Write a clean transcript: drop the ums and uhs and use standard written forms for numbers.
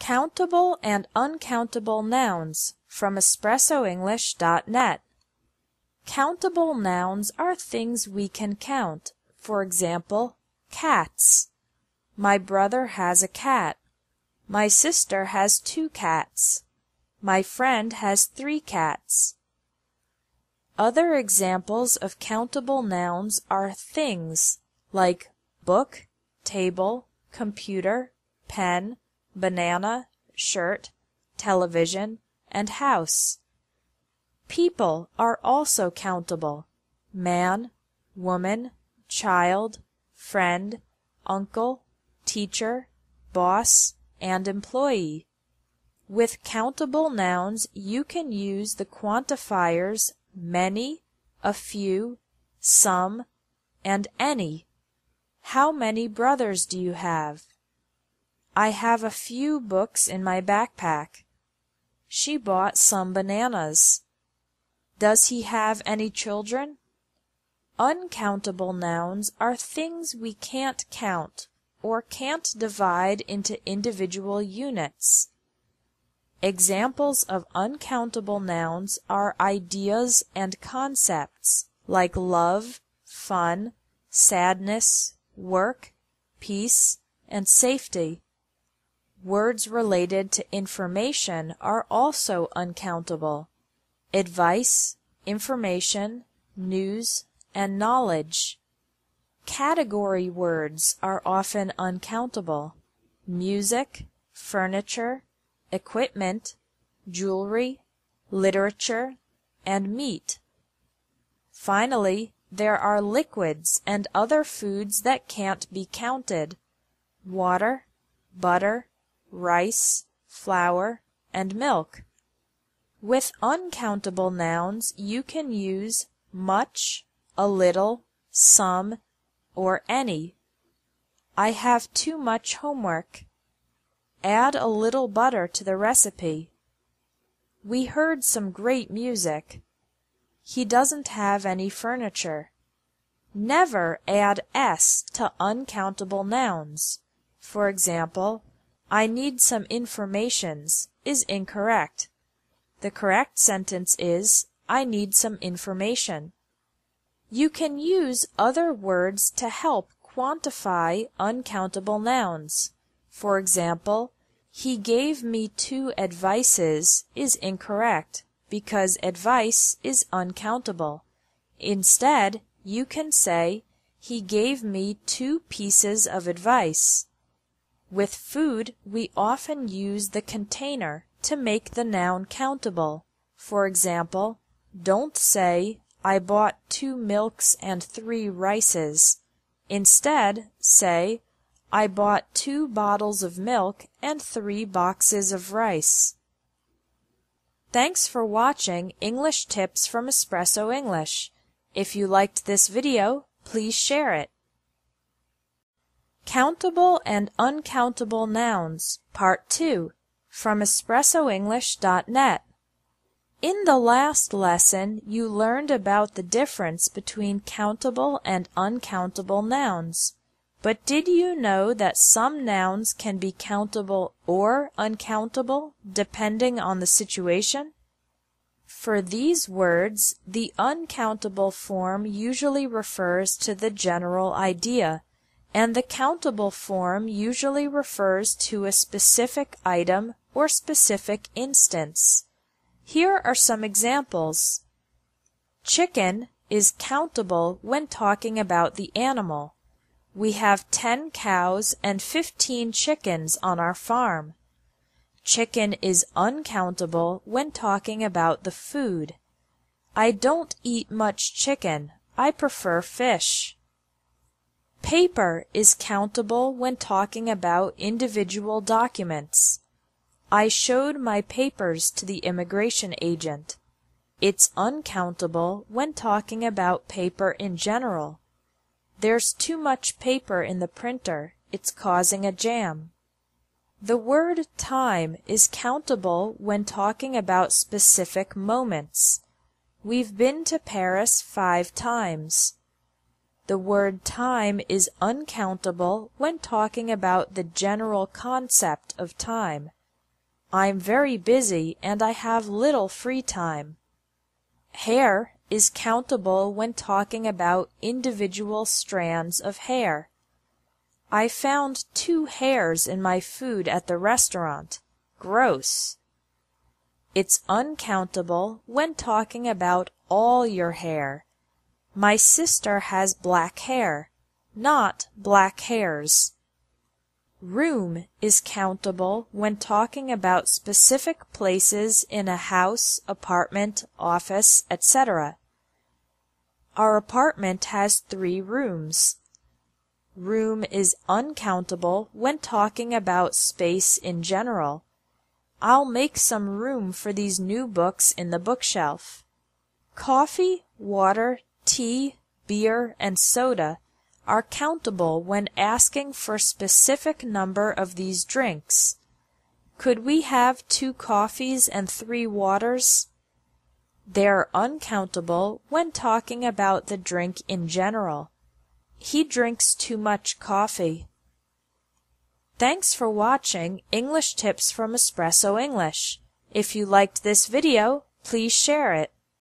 Countable and Uncountable Nouns from EspressoEnglish.net. Countable nouns are things we can count. For example, cats. My brother has a cat. My sister has 2 cats. My friend has 3 cats. Other examples of countable nouns are things like book, table, computer, pen, banana, shirt, television, and house. People are also countable: man, woman, child, friend, uncle, teacher, boss, and employee. With countable nouns, you can use the quantifiers many, a few, some, and any. How many brothers do you have? I have a few books in my backpack. She bought some bananas. Does he have any children? Uncountable nouns are things we can't count or can't divide into individual units. Examples of uncountable nouns are ideas and concepts like love, fun, sadness, work, peace, and safety. Words related to information are also uncountable: advice, information, news, and knowledge. Category words are often uncountable: music, furniture, equipment, jewelry, literature, and meat. Finally, there are liquids and other foods that can't be counted: water, butter, rice, flour, and milk. With uncountable nouns, you can use much, a little, some, or any. I have too much homework. Add a little butter to the recipe. We heard some great music. He doesn't have any furniture. Never add s to uncountable nouns. For example, I need some informations is incorrect. The correct sentence is, I need some information. You can use other words to help quantify uncountable nouns. For example, he gave me 2 advices is incorrect because advice is uncountable. Instead, you can say, he gave me 2 pieces of advice. With food, we often use the container to make the noun countable. For example, don't say, I bought 2 milks and 3 rices. Instead, say, I bought 2 bottles of milk and 3 boxes of rice. Thanks for watching English Tips from Espresso English. If you liked this video, please share it. Countable and Uncountable Nouns, Part 2, from EspressoEnglish.net. In the last lesson, you learned about the difference between countable and uncountable nouns. But did you know that some nouns can be countable or uncountable, depending on the situation? For these words, the uncountable form usually refers to the general idea, and the countable form usually refers to a specific item or specific instance. Here are some examples. Chicken is countable when talking about the animal. We have 10 cows and 15 chickens on our farm. Chicken is uncountable when talking about the food. I don't eat much chicken. I prefer fish. Paper is countable when talking about individual documents. I showed my papers to the immigration agent. It's uncountable when talking about paper in general. There's too much paper in the printer. It's causing a jam. The word time is countable when talking about specific moments. We've been to Paris 5 times. The word time is uncountable when talking about the general concept of time. I'm very busy and I have little free time. Hair is countable when talking about individual strands of hair. I found 2 hairs in my food at the restaurant. Gross. It's uncountable when talking about all your hair. My sister has black hair, not black hairs. Room is countable when talking about specific places in a house, apartment, office, etc. Our apartment has 3 rooms. Room is uncountable when talking about space in general. I'll make some room for these new books in the bookshelf. Coffee, water, tea, beer, and soda are countable when asking for a specific number of these drinks. Could we have 2 coffees and 3 waters? They're uncountable when talking about the drink in general. He drinks too much coffee. Thanks for watching English Tips from Espresso English. If you liked this video, please share it.